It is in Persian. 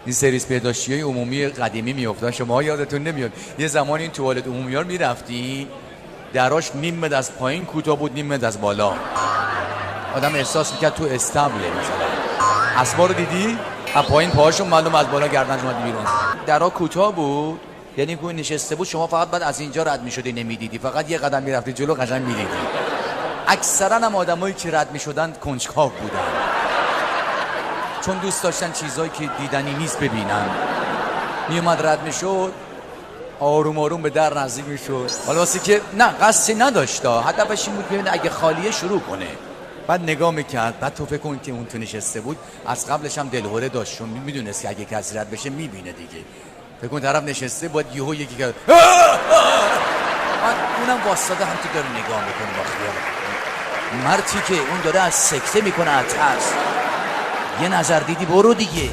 این سرویس بهداشتی عمومی قدیمی میافتاد، شما یادتون نمیاد یه زمانی این توالت عمومی ها رو میرفتی دراش نیم متر از پایین کوتاه بود، نیم متر از بالا، آدم احساس میکرد تو استبله. مثلا اسبا رو دیدی از پایین پاهاشون معلوم، از بالا گردنش اومد بیرون. درا کوتاه بود، یعنی که نشسته بود، شما فقط بعد از اینجا رد میشدی، نمیدیدی، فقط یه قدم میرفتی جلو قشنگ میدیدی. اکثرا هم آدمایی که رد میشدن کنجکاو بودن، چون دوست داشتن چیزایی که دیدنی نیست ببینن. میومد رد میشد، آروم آروم به در نزدیک میشد، حالا واسه که نه قصدی نداشت، هدفش این بود ببینه اگه خالیه شروع کنه. بعد نگاه میکرد، بعد تو فکر کن که اون تو نشسته بود از قبلش هم دلهوره داشت، چون میدونست که اگه کسی رد بشه میبینه دیگه. فکر کن طرف نشسته باید یهو یکی کرد، اونم واسطه هم تو داره نگاه میکنه با خیال. مرتی که اون داره از سکته میکنه، از ترس. یه نظر دیدی برو دیگه.